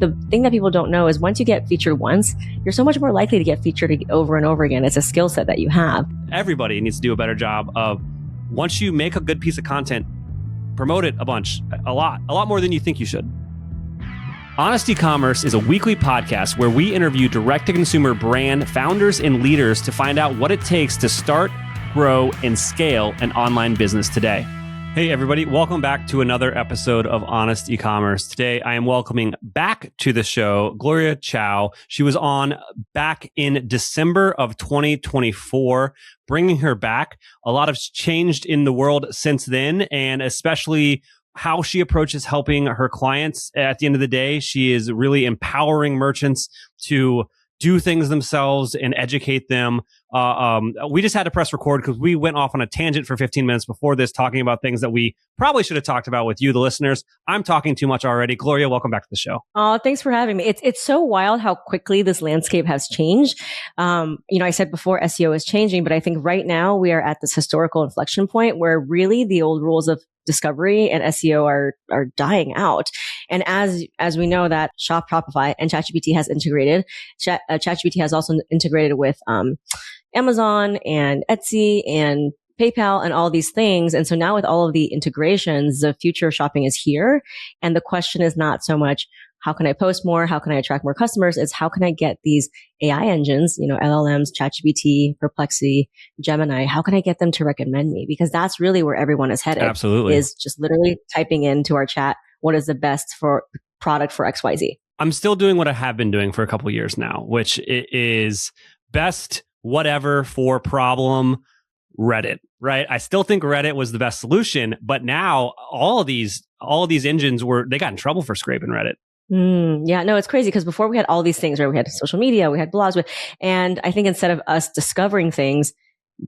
the thing that people don't know is once you get featured once, you're so much more likely to get featured over and over again. It's a skill set that you have. Everybody needs to do a better job of, once you make a good piece of content, promote it a lot more than you think you should. Honest Ecommerce is a weekly podcast where we interview direct-to-consumer brand founders and leaders to find out what it takes to start, grow, and scale an online business today. Hey everybody, welcome back to another episode of Honest Ecommerce. Today I am welcoming back to the show Gloria Chou. She was on back in December of 2024. Bringing her back, a lot has changed in the world since then, and especially how she approaches helping her clients. At the end of the day, she is really empowering merchants to do things themselves and educate them. We just had to press record because we went off on a tangent for 15 minutes before this, talking about things that we probably should have talked about with you, the listeners. I'm talking too much already. Gloria, welcome back to the show. Oh, thanks for having me. It's so wild how quickly this landscape has changed. I said before SEO is changing, but I think right now we are at this historical inflection point where really the old rules of discovery and SEO are dying out. And as we know that Shopify and ChatGPT has integrated, ChatGPT has also integrated with Amazon and Etsy and PayPal and all these things. And so now with all of the integrations, the future of shopping is here. And the question is not so much, how can I post more? How can I attract more customers? It's how can I get these AI engines, LLMs, ChatGPT, Perplexity, Gemini, how can I get them to recommend me? Because that's really where everyone is headed. Absolutely. Is just literally typing into our chat, what is the best for product for XYZ? I'm still doing what I have been doing for a couple of years now, which is best whatever for problem Reddit, right? I still think Reddit was the best solution, but now all of these engines they got in trouble for scraping Reddit. Yeah, no, it's crazy because before we had all these things, right? We had social media, we had blogs, and I think instead of us discovering things,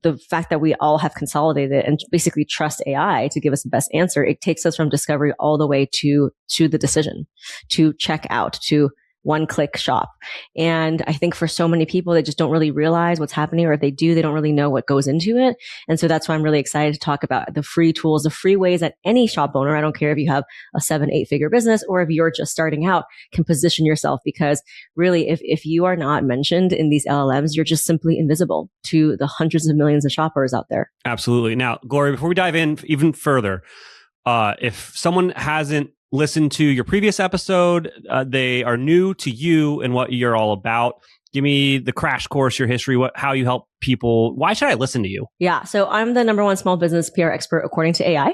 the fact that we all have consolidated and basically trust AI to give us the best answer, it takes us from discovery all the way to the decision, to check out, to one-click shop. And I think for so many people, they just don't really realize what's happening, or if they do, they don't really know what goes into it. And so that's why I'm really excited to talk about the free tools, the free ways that any shop owner, I don't care if you have a 7-8 figure business or if you're just starting out, can position yourself. Because really, if you are not mentioned in these LLMs, you're just simply invisible to the hundreds of millions of shoppers out there. Absolutely. Now, Gloria, before we dive in even further, if someone hasn't listen to your previous episode, they are new to you and what you're all about. Give me the crash course, your history, how you help people. Why should I listen to you? Yeah. So I'm the #1 small business PR expert according to AI.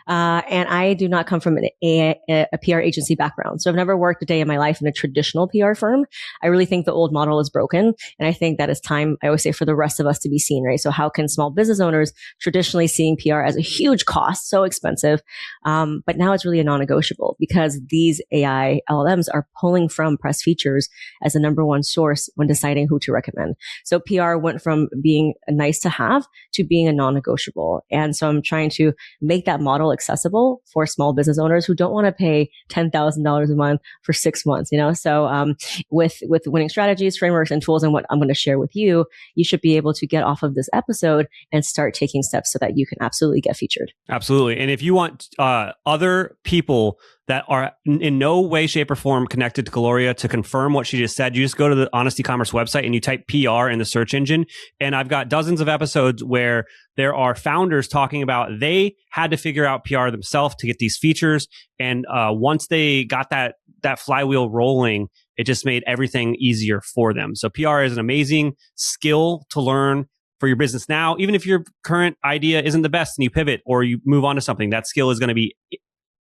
And I do not come from a PR agency background. So I've never worked a day in my life in a traditional PR firm. I really think the old model is broken. And I think that it's time, I always say, for the rest of us to be seen, right? So how can small business owners traditionally seeing PR as a huge cost, so expensive, but now it's really a non-negotiable because these AI LLMs are pulling from press features as the #1 source when deciding who to recommend. So PR went from being a nice to have to being a non-negotiable. And so I'm trying to make that model accessible for small business owners who don't want to pay $10,000 a month for 6 months, So with winning strategies, frameworks, and tools and what I'm going to share with you, you should be able to get off of this episode and start taking steps so that you can absolutely get featured. Absolutely. And if you want other people that are in no way, shape, or form connected to Gloria to confirm what she just said, you just go to the Honest Ecommerce website and you type PR in the search engine. And I've got dozens of episodes where there are founders talking about they had to figure out PR themselves to get these features. And once they got that flywheel rolling, it just made everything easier for them. So PR is an amazing skill to learn for your business now. Even if your current idea isn't the best and you pivot or you move on to something, that skill is going to be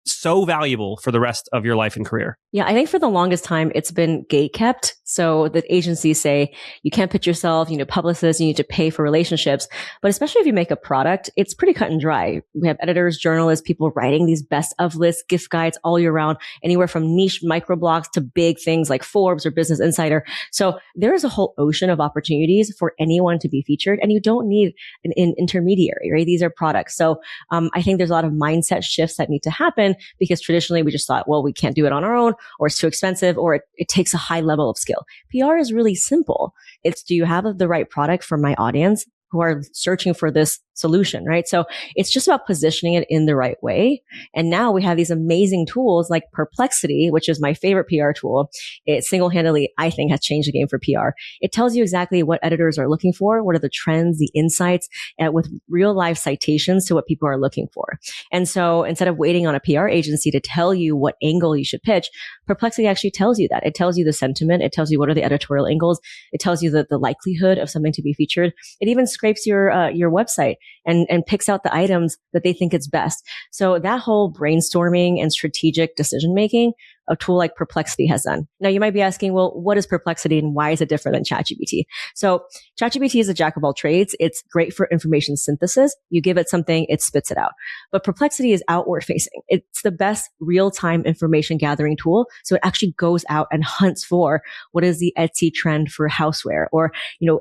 so valuable for the rest of your life and career. Yeah, I think for the longest time, it's been gate kept. So the agencies say you can't pitch yourself, you need publicists, you need to pay for relationships. But especially if you make a product, it's pretty cut and dry. We have editors, journalists, people writing these best of lists, gift guides all year round, anywhere from niche microblogs to big things like Forbes or Business Insider. So there is a whole ocean of opportunities for anyone to be featured, and you don't need an intermediary, right? These are products. So I think there's a lot of mindset shifts that need to happen because traditionally we just thought, well, we can't do it on our own, or it's too expensive, or it takes a high level of skill. PR is really simple. It's, do you have the right product for my audience? who are searching for this solution, right? So it's just about positioning it in the right way. And now we have these amazing tools like Perplexity, which is my favorite PR tool. It single-handedly, I think, has changed the game for PR. It tells you exactly what editors are looking for, what are the trends, the insights, with real life citations to what people are looking for. And so instead of waiting on a PR agency to tell you what angle you should pitch, Perplexity actually tells you that. It tells you the sentiment. It tells you what are the editorial angles. It tells you the likelihood of something to be featured. It even scrapes your website and picks out the items that they think is best. So that whole brainstorming and strategic decision making, a tool like Perplexity has done. Now you might be asking, well, what is Perplexity and why is it different than ChatGPT? So ChatGPT is a jack of all trades. It's great for information synthesis. You give it something, it spits it out. But Perplexity is outward facing. It's the best real-time information gathering tool. So it actually goes out and hunts for what is the Etsy trend for houseware, or,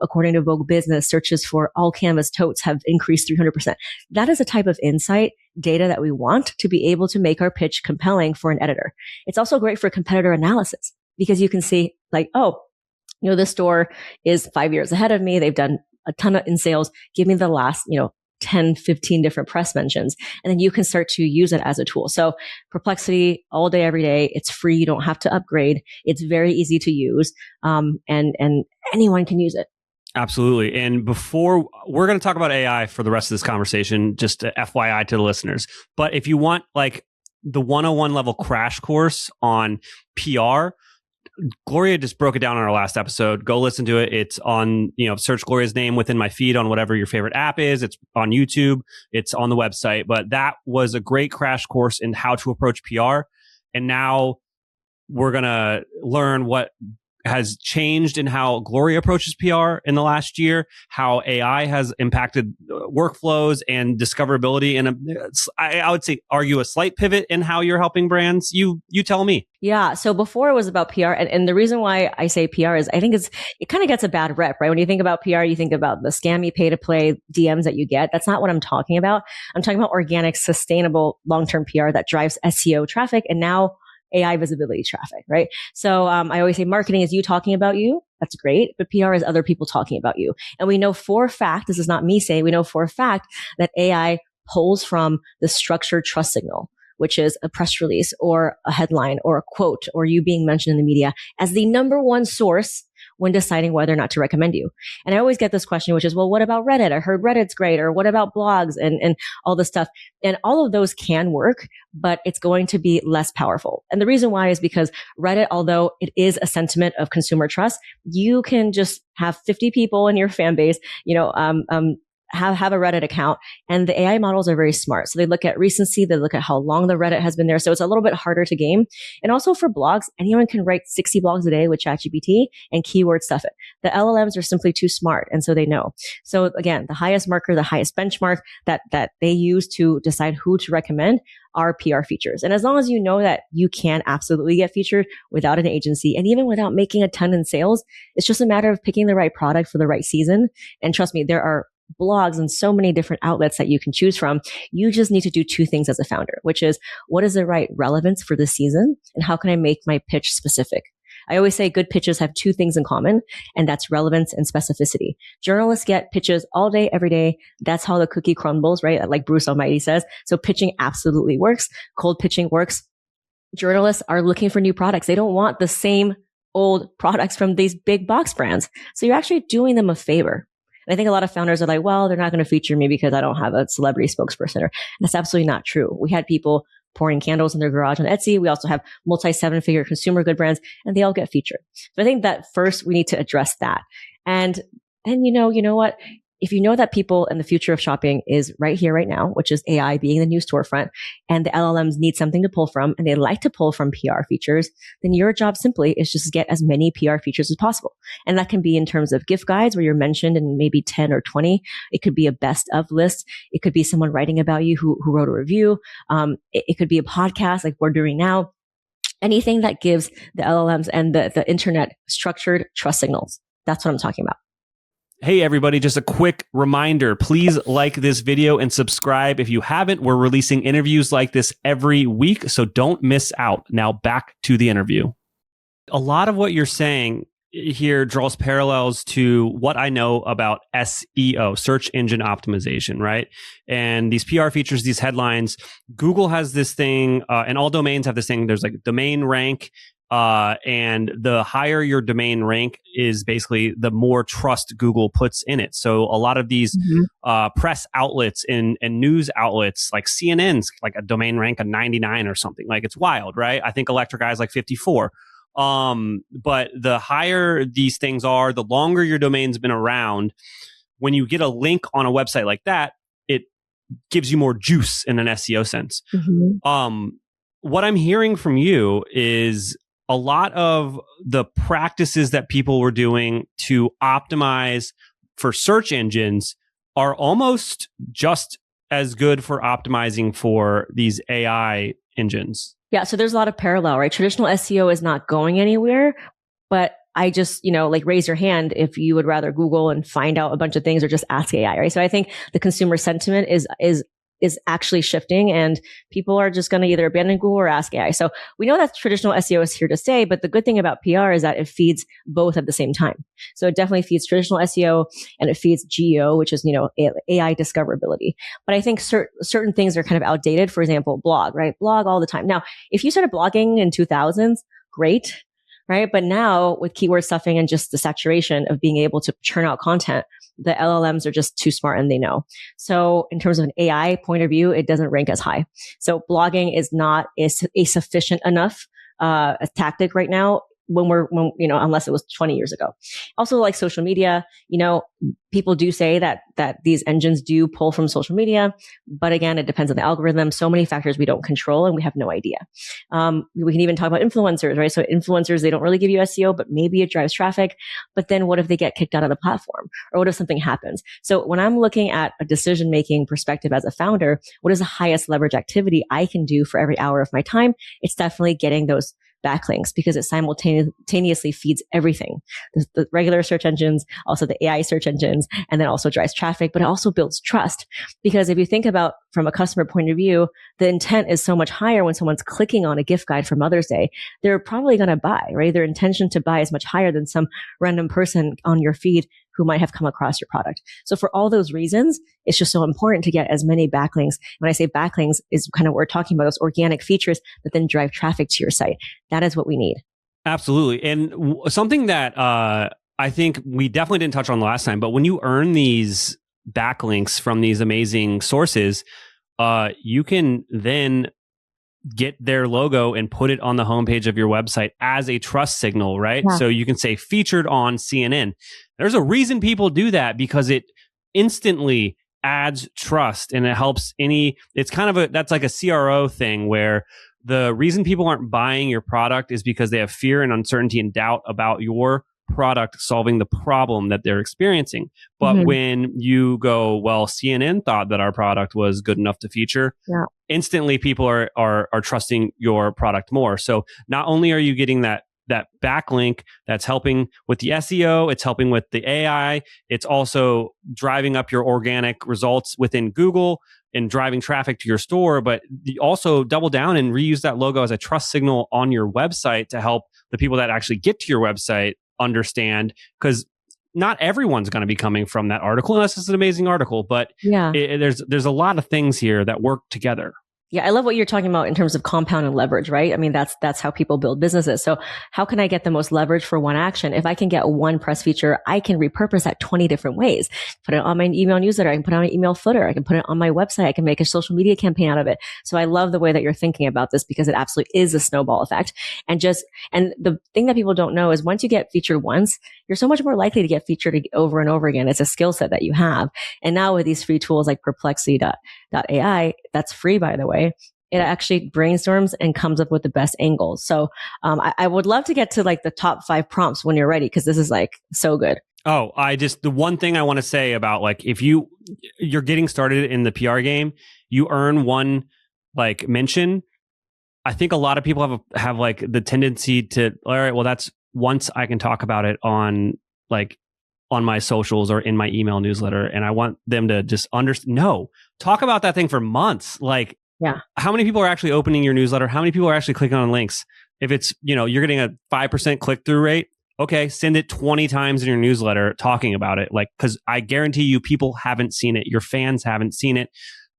according to Vogue Business, searches for all canvas totes have increased 300%. That is a type of insight data that we want to be able to make our pitch compelling for an editor. It's also great for competitor analysis because you can see this store is 5 years ahead of me. They've done a ton in sales. Give me the last, 10, 15 different press mentions. And then you can start to use it as a tool. So Perplexity all day, every day. It's free. You don't have to upgrade. It's very easy to use. And anyone can use it. Absolutely. And before we're going to talk about AI for the rest of this conversation, just FYI to the listeners. But if you want like the 101 level crash course on PR, Gloria just broke it down on our last episode. Go listen to it. It's on, search Gloria's name within my feed on whatever your favorite app is. It's on YouTube. It's on the website. But that was a great crash course in how to approach PR. And now we're going to learn what has changed in how Gloria approaches PR in the last year, how AI has impacted workflows and discoverability, and I would say argue a slight pivot in how you're helping brands. You tell me. Yeah. So before it was about PR, and the reason why I say PR is I think it kind of gets a bad rep, right? When you think about PR, you think about the scammy pay to play DMs that you get. That's not what I'm talking about. I'm talking about organic, sustainable, long-term PR that drives SEO traffic and now AI visibility traffic, right? So I always say marketing is you talking about you. That's great. But PR is other people talking about you. And we know for a fact, this is not me saying, we know for a fact that AI pulls from the structured trust signal, which is a press release or a headline or a quote or you being mentioned in the media as the number one source when deciding whether or not to recommend you. And I always get this question, which is, well, what about Reddit? I heard Reddit's great. Or what about blogs and all this stuff? And all of those can work, but it's going to be less powerful. And the reason why is because Reddit, although it is a sentiment of consumer trust, you can just have 50 people in your fan base, have a Reddit account, and the AI models are very smart. So they look at recency, they look at how long the Reddit has been there. So it's a little bit harder to game. And also for blogs, anyone can write 60 blogs a day with ChatGPT and keyword stuff it. The LLMs are simply too smart. And so they know. So again, the highest marker, the highest benchmark that they use to decide who to recommend are PR features. And as long as you know that you can absolutely get featured without an agency and even without making a ton in sales, it's just a matter of picking the right product for the right season. And trust me, there are blogs and so many different outlets that you can choose from. You just need to do two things as a founder, which is what is the right relevance for the season and how can I make my pitch specific? I always say good pitches have two things in common, and that's relevance and specificity. Journalists get pitches all day, every day. That's how the cookie crumbles, right? Like Bruce Almighty says. So pitching absolutely works. Cold pitching works. Journalists are looking for new products. They don't want the same old products from these big box brands. So you're actually doing them a favor. And I think a lot of founders are like, well, they're not going to feature me because I don't have a celebrity spokesperson. And that's absolutely not true. We had people pouring candles in their garage on Etsy. We also have multi-7-figure consumer good brands, and they all get featured. So I think that first we need to address that. And then, you know what? If you know that people in the future of shopping is right here, right now, which is AI being the new storefront, and the LLMs need something to pull from, and they like to pull from PR features, then your job simply is just to get as many PR features as possible. And that can be in terms of gift guides where you're mentioned in maybe 10 or 20. It could be a best of list. It could be someone writing about you who wrote a review. It could be a podcast like we're doing now. Anything that gives the LLMs and the internet structured trust signals. That's what I'm talking about. Hey, everybody, just a quick reminder. Please like this video and subscribe if you haven't. We're releasing interviews like this every week, so don't miss out. Now back to the interview. A lot of what you're saying here draws parallels to what I know about SEO, search engine optimization, right? And these PR features, these headlines, Google has this thing, and all domains have this thing. There's like domain rank, and the higher your domain rank is basically the more trust Google puts in it. So a lot of these press outlets and news outlets like CNN's like a domain rank of 99 or something. Like it's wild, right? I think Electric Eye is like 54. But the higher these things are, the longer your domain's been around, when you get a link on a website like that, it gives you more juice in an SEO sense. What I'm hearing from you is a lot of the practices that people were doing to optimize for search engines are almost just as good for optimizing for these AI engines. Yeah, so there's a lot of parallel, right? Traditional SEO is not going anywhere, but I just, like raise your hand if you would rather Google and find out a bunch of things or just ask AI, right? So I think the consumer sentiment is actually shifting, and people are just going to either abandon Google or ask AI. So we know that traditional SEO is here to stay, but the good thing about PR is that it feeds both at the same time. So it definitely feeds traditional SEO and it feeds GEO, which is, AI discoverability. But I think certain things are kind of outdated. For example, blog, right? Blog all the time. Now, if you started blogging in 2000s, great. Right. But now with keyword stuffing and just the saturation of being able to churn out content, the LLMs are just too smart and they know. So in terms of an AI point of view, it doesn't rank as high. So blogging is not a sufficient enough a tactic right now unless it was 20 years ago. Also, like social media, people do say that these engines do pull from social media, but again, it depends on the algorithm. So many factors we don't control and we have no idea. We can even talk about influencers, right? So influencers, they don't really give you SEO, but maybe it drives traffic. But then what if they get kicked out of the platform? Or what if something happens? So when I'm looking at a decision-making perspective as a founder, what is the highest leverage activity I can do for every hour of my time? It's definitely getting those backlinks, because it simultaneously feeds everything. The regular search engines, also the AI search engines, and then also drives traffic, but it also builds trust. Because if you think about from a customer point of view, the intent is so much higher when someone's clicking on a gift guide for Mother's Day. They're probably going to buy, right? Their intention to buy is much higher than some random person on your feed who might have come across your product. So for all those reasons, it's just so important to get as many backlinks. When I say backlinks is kind of what we're talking about, those organic features that then drive traffic to your site. That is what we need. Absolutely. And something that I think we definitely didn't touch on last time, but when you earn these backlinks from these amazing sources, you can then get their logo and put it on the homepage of your website as a trust signal, right? Yeah. So you can say featured on CNN. There's a reason people do that, because it instantly adds trust and it helps it's kind of that's like a CRO thing, where the reason people aren't buying your product is because they have fear and uncertainty and doubt about your product solving the problem that they're experiencing. But when you go, well, CNN thought that our product was good enough to feature, instantly people are trusting your product more. So not only are you getting that backlink that's helping with the SEO, it's helping with the AI, it's also driving up your organic results within Google and driving traffic to your store, but you also double down and reuse that logo as a trust signal on your website to help the people that actually get to your website understand, because not everyone's going to be coming from that article unless it's an amazing article, but there's a lot of things here that work together. Yeah, I love what you're talking about in terms of compound and leverage, right? I mean, that's how people build businesses. So how can I get the most leverage for one action? If I can get one press feature, I can repurpose that 20 different ways. Put it on my email newsletter. I can put it on my email footer. I can put it on my website. I can make a social media campaign out of it. So I love the way that you're thinking about this, because it absolutely is a snowball effect. And the thing that people don't know is once you get featured once, you're so much more likely to get featured over and over again. It's a skill set that you have. And now with these free tools like Perplexity.ai, that's free, by the way, it actually brainstorms and comes up with the best angles. So I would love to get to like the top 5 prompts when you're ready, because this is like so good. Oh, the one thing I want to say about, like, if you're getting started in the PR game, you earn one like mention. I think a lot of people have like the tendency to, all right, well, that's once I can talk about it on my socials or in my email newsletter. And I want them to just talk about that thing for months. Like, how many people are actually opening your newsletter? How many people are actually clicking on links? If it's, you're getting a 5% click-through rate, Okay, send it 20 times in your newsletter talking about it. Like, because I guarantee you people haven't seen it. Your fans haven't seen it.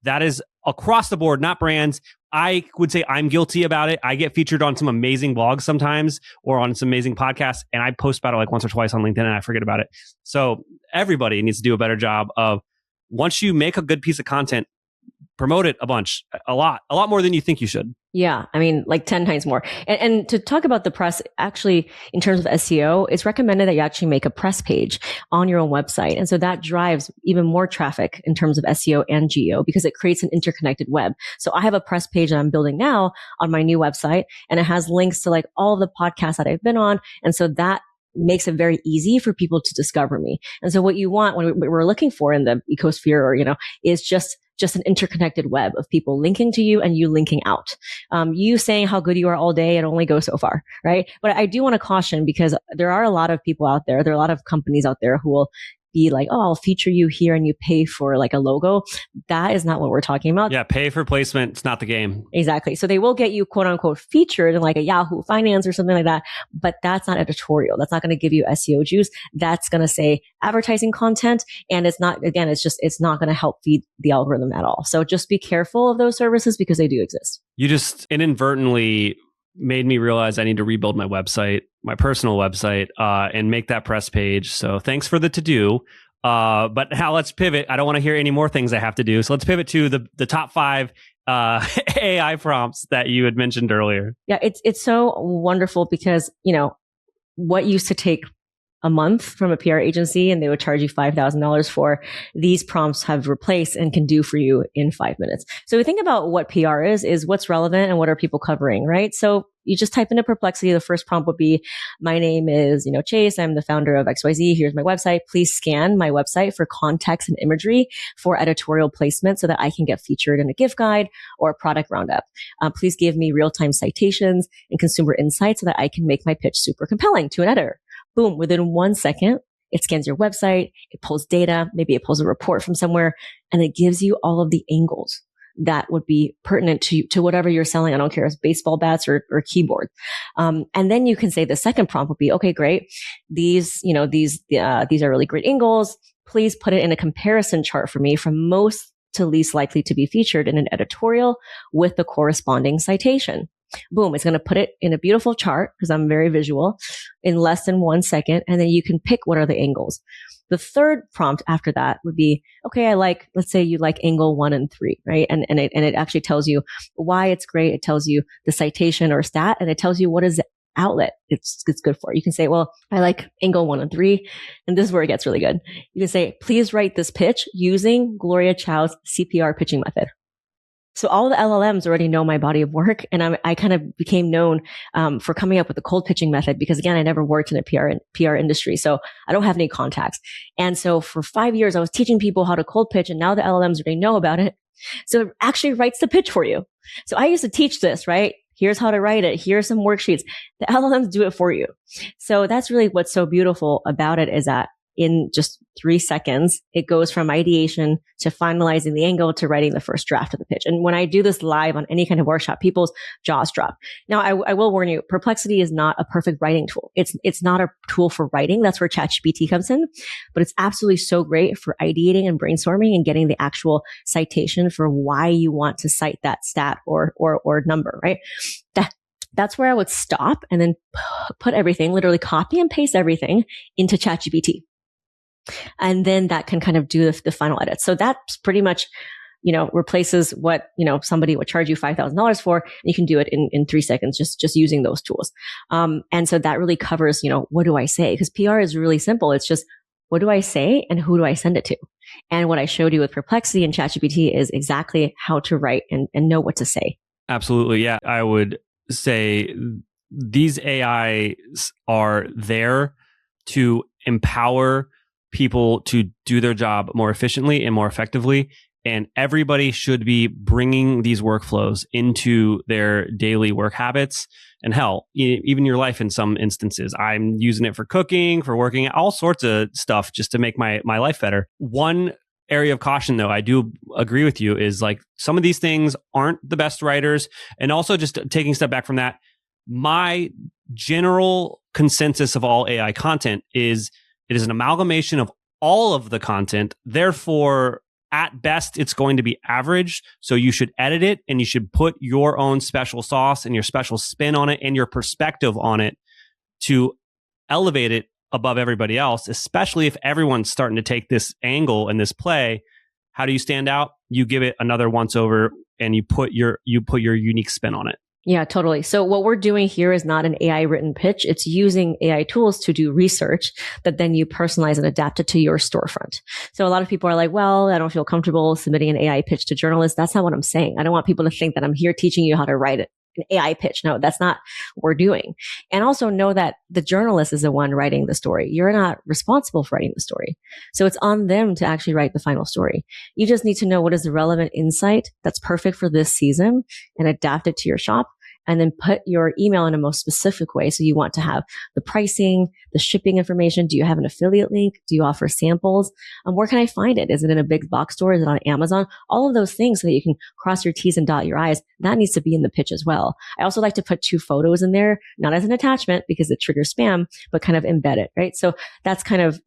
That is across the board, not brands. I would say I'm guilty about it. I get featured on some amazing blogs sometimes or on some amazing podcasts, and I post about it like once or twice on LinkedIn and I forget about it. So everybody needs to do a better job of, once you make a good piece of content, promote it a bunch, a lot more than you think you should. Yeah. I mean, like 10 times more. And to talk about the press, actually, in terms of SEO, it's recommended that you actually make a press page on your own website. And so that drives even more traffic in terms of SEO and GEO because it creates an interconnected web. So I have a press page that I'm building now on my new website, and it has links to like all of the podcasts that I've been on. And so that makes it very easy for people to discover me. And so what you want, what we're looking for in the ecosphere, or, is just an interconnected web of people linking to you and you linking out. You saying how good you are all day, it only goes so far, right? But I do want to caution, because there are a lot of people out there, there are a lot of companies out there who will be like, oh, I'll feature you here and you pay for like a logo. That is not what we're talking about. Yeah, pay for placement. It's not the game. Exactly. So they will get you quote unquote featured in like a Yahoo Finance or something like that. But that's not editorial. That's not going to give you SEO juice. That's going to say advertising content. And it's not, again, it's not going to help feed the algorithm at all. So just be careful of those services because they do exist. You just inadvertently made me realize I need to rebuild my website, my personal website, and make that press page. So thanks for the to-do. But now let's pivot. I don't want to hear any more things I have to do. So let's pivot to the top 5 AI prompts that you had mentioned earlier. Yeah, it's so wonderful because, what used to take a month from a PR agency and they would charge you $5,000 for, these prompts have replaced and can do for you in 5 minutes. So we think about what PR is what's relevant and what are people covering, right? So you just type into Perplexity. The first prompt would be, my name is, Chase. I'm the founder of XYZ. Here's my website. Please scan my website for context and imagery for editorial placement so that I can get featured in a gift guide or a product roundup. Please give me real-time citations and consumer insights so that I can make my pitch super compelling to an editor. Boom, within 1 second, it scans your website, it pulls data, maybe it pulls a report from somewhere, and it gives you all of the angles that would be pertinent to whatever you're selling. I don't care if it's baseball bats or keyboard. And then you can say the second prompt would be, okay, great. These are really great angles. Please put it in a comparison chart for me from most to least likely to be featured in an editorial with the corresponding citation. Boom, it's going to put it in a beautiful chart, because I'm very visual, in less than 1 second. And then you can pick what are the angles. The third prompt after that would be, okay, let's say you like angle 1 and 3, right? And it actually tells you why it's great. It tells you the citation or stat, and it tells you what is the outlet it's good for. You can say, well, I like angle 1 and 3. And this is where it gets really good. You can say, please write this pitch using Gloria Chou's CPR pitching method. So all the LLMs already know my body of work, and I kind of became known for coming up with the cold pitching method because, again, I never worked in a PR industry, so I don't have any contacts. And so for 5 years, I was teaching people how to cold pitch, and now the LLMs already know about it. So it actually writes the pitch for you. So I used to teach this, right? Here's how to write it. Here's some worksheets. The LLMs do it for you. So that's really what's so beautiful about it, is that in just 3 seconds, it goes from ideation to finalizing the angle to writing the first draft of the pitch. And when I do this live on any kind of workshop, people's jaws drop. Now, I will warn you, Perplexity is not a perfect writing tool. It's not a tool for writing. That's where ChatGPT comes in. But it's absolutely so great for ideating and brainstorming and getting the actual citation for why you want to cite that stat or number, right? That's where I would stop and then put everything, literally copy and paste everything into ChatGPT. And then that can kind of do the final edit. So that's pretty much, replaces what, somebody would charge you $5,000 for. And you can do it in 3 seconds, just using those tools. And so that really covers, what do I say? Because PR is really simple. It's just, what do I say and who do I send it to? And what I showed you with Perplexity and ChatGPT is exactly how to write and know what to say. Absolutely. Yeah. I would say these AIs are there to empower people to do their job more efficiently and more effectively. And everybody should be bringing these workflows into their daily work habits, and hell, even your life in some instances. I'm using it for cooking, for working, all sorts of stuff just to make my life better. One area of caution, though, I do agree with you, is like some of these things aren't the best writers. And also, just taking a step back from that, my general consensus of all AI content is it is an amalgamation of all of the content. Therefore, at best, it's going to be average. So you should edit it and you should put your own special sauce and your special spin on it and your perspective on it to elevate it above everybody else, especially if everyone's starting to take this angle and this play. How do you stand out? You give it another once over and you put your unique spin on it. Yeah, totally. So what we're doing here is not an AI written pitch. It's using AI tools to do research that then you personalize and adapt it to your storefront. So a lot of people are like, well, I don't feel comfortable submitting an AI pitch to journalists. That's not what I'm saying. I don't want people to think that I'm here teaching you how to write an AI pitch. No, that's not what we're doing. And also know that the journalist is the one writing the story. You're not responsible for writing the story. So it's on them to actually write the final story. You just need to know what is the relevant insight that's perfect for this season and adapt it to your shop. And then put your email in a most specific way. So you want to have the pricing, the shipping information. Do you have an affiliate link? Do you offer samples? Where can I find it? Is it in a big box store? Is it on Amazon? All of those things so that you can cross your T's and dot your I's. That needs to be in the pitch as well. I also like to put 2 photos in there, not as an attachment because it triggers spam, but kind of embed it, right? So that's kind of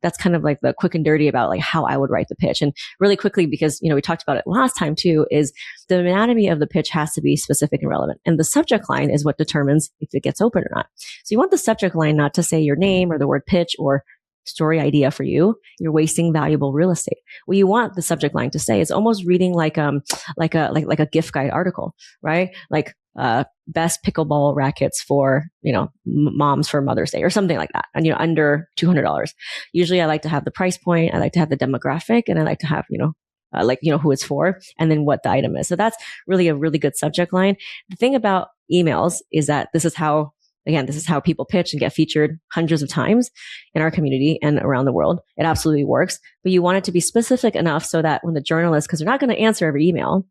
like the quick and dirty about like how I would write the pitch. And really quickly, because, we talked about it last time too, is the anatomy of the pitch has to be specific and relevant. And the subject line is what determines if it gets open or not. So you want the subject line not to say your name or the word pitch or story idea for you. You're wasting valuable real estate. What you want the subject line to say is almost reading like a gift guide article, right? Like best pickleball rackets for moms for Mother's Day or something like that, and under $200. Usually, I like to have the price point, I like to have the demographic, and I like to have who it's for, and then what the item is. So that's really a really good subject line. The thing about emails is that this is how people pitch and get featured hundreds of times in our community and around the world. It absolutely works, but you want it to be specific enough so that when the journalists, because they're not going to answer every email,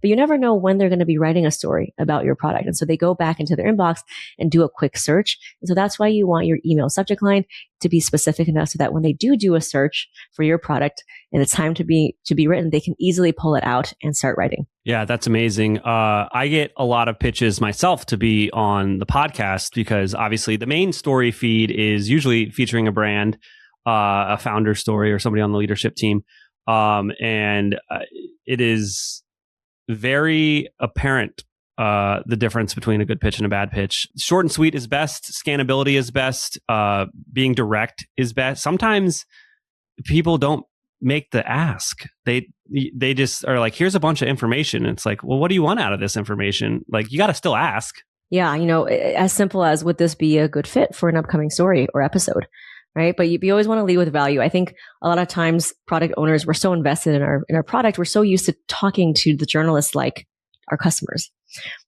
but you never know when they're going to be writing a story about your product. And so they go back into their inbox and do a quick search. And so that's why you want your email subject line to be specific enough so that when they do a search for your product and it's time to be written, they can easily pull it out and start writing. Yeah, that's amazing. I get a lot of pitches myself to be on the podcast because obviously the main story feed is usually featuring a brand, a founder story or somebody on the leadership team. And it is very apparent the difference between a good pitch and a bad pitch. Short and sweet is best. Scannability is best. Being direct is best. Sometimes people don't make the ask. They just are like, here's a bunch of information. It's like, well, what do you want out of this information? Like, you got to still ask. Yeah, as simple as, would this be a good fit for an upcoming story or episode? Right. But you always want to lead with value. I think a lot of times product owners, we're so invested in our product. We're so used to talking to the journalists like our customers,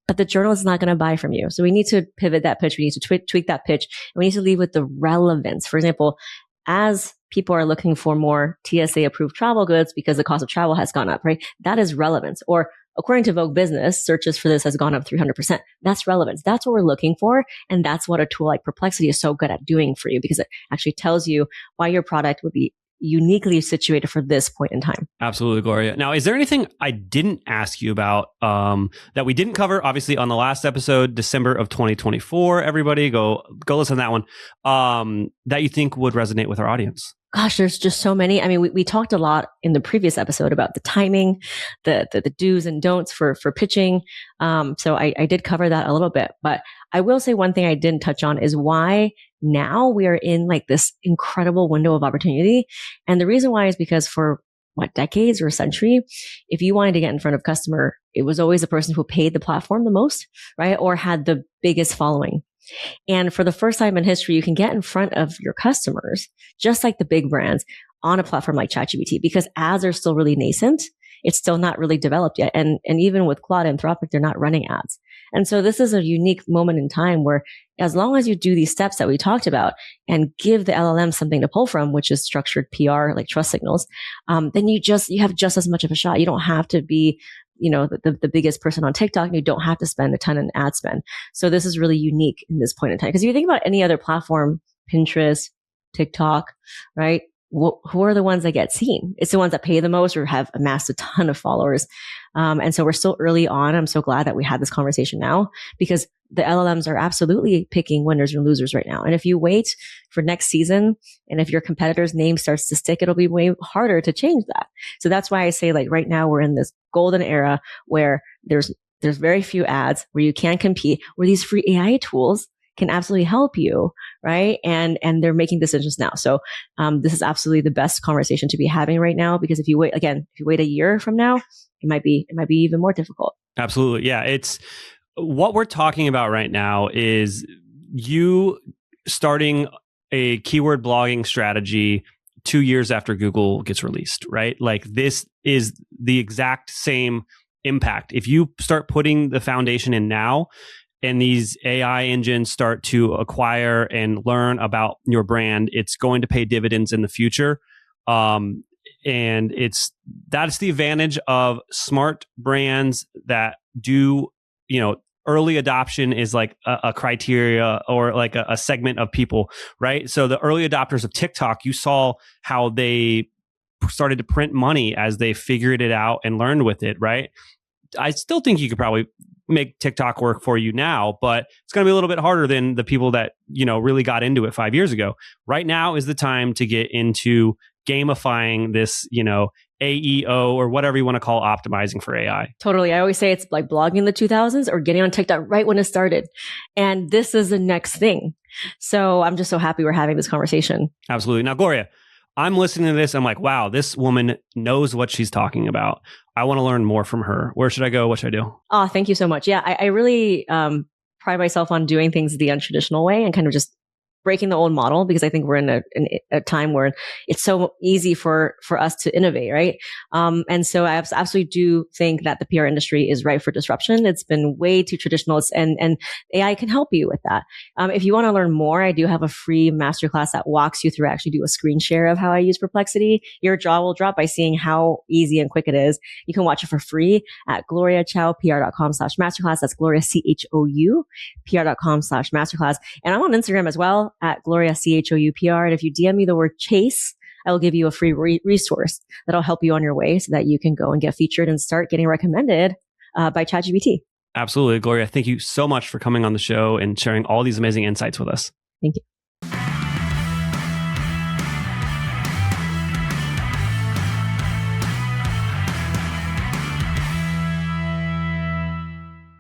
but the journalist is not going to buy from you. So we need to pivot that pitch. We need to tweak that pitch. And we need to lead with the relevance. For example, as people are looking for more TSA approved travel goods because the cost of travel has gone up, right? That is relevance. Or according to Vogue Business, searches for this has gone up 300%. That's relevance. That's what we're looking for. And that's what a tool like Perplexity is so good at doing for you, because it actually tells you why your product would be uniquely situated for this point in time. Absolutely, Gloria. Now, is there anything I didn't ask you about that we didn't cover, obviously, on the last episode, December of 2024? Everybody go listen to that one, that you think would resonate with our audience? Gosh, there's just so many. I mean, we talked a lot in the previous episode about the timing, the do's and don'ts for pitching. So I did cover that a little bit, but I will say one thing I didn't touch on is why now we are in like this incredible window of opportunity. And the reason why is because for decades or a century, if you wanted to get in front of customer, it was always the person who paid the platform the most, right? Or had the biggest following. And for the first time in history, you can get in front of your customers, just like the big brands, on a platform like ChatGPT, because ads are still really nascent. It's still not really developed yet. And even with Claude and Anthropic, they're not running ads. And so this is a unique moment in time where as long as you do these steps that we talked about and give the LLM something to pull from, which is structured PR, like trust signals, then you have just as much of a shot. You don't have to be the biggest person on TikTok, and you don't have to spend a ton in ad spend. So this is really unique in this point in time. Because if you think about any other platform, Pinterest, TikTok, right? Who are the ones that get seen? It's the ones that pay the most or have amassed a ton of followers. And so we're still early on. I'm so glad that we had this conversation now, because the LLMs are absolutely picking winners and losers right now. And if you wait for next season, and if your competitor's name starts to stick, it'll be way harder to change that. So that's why I say, like, right now we're in this golden era where there's very few ads, where you can compete, where these free AI tools can absolutely help you, right? And they're making decisions now. So this is absolutely the best conversation to be having right now, because if you wait a year from now, it might be even more difficult. Absolutely. Yeah. It's what we're talking about right now is you starting a keyword blogging strategy 2 years after Google gets released, right? Like, this is the exact same impact. If you start putting the foundation in now, and these AI engines start to acquire and learn about your brand, it's going to pay dividends in the future. And that's the advantage of smart brands that do, early adoption is like a criteria, or like a segment of people, right? So the early adopters of TikTok, you saw how they started to print money as they figured it out and learned with it, right? I still think you could probably make TikTok work for you now, but it's going to be a little bit harder than the people that, really got into it 5 years ago. Right now is the time to get into gamifying this, AEO, or whatever you want to call optimizing for AI. Totally. I always say it's like blogging in the 2000s or getting on TikTok right when it started. And this is the next thing. So I'm just so happy we're having this conversation. Absolutely. Now, Gloria, I'm listening to this. I'm like, wow, this woman knows what she's talking about. I want to learn more from her. Where should I go? What should I do? Oh, thank you so much. Yeah, I really pride myself on doing things the untraditional way and kind of just breaking the old model, because I think we're in a time where it's so easy for us to innovate, right? And so I absolutely do think that the PR industry is ripe for disruption. It's been way too traditional, and AI can help you with that. If you want to learn more, I do have a free masterclass that walks you through, actually do a screen share of how I use Perplexity. Your jaw will drop by seeing how easy and quick it is. You can watch it for free at gloriachoupr.com/masterclass. That's Gloria CHOU PR.com/masterclass. And I'm on Instagram as well at Gloria CHOUPR. And if you DM me the word Chase, I will give you a free resource that'll help you on your way so that you can go and get featured and start getting recommended by ChatGPT. Absolutely. Gloria, thank you so much for coming on the show and sharing all these amazing insights with us. Thank you.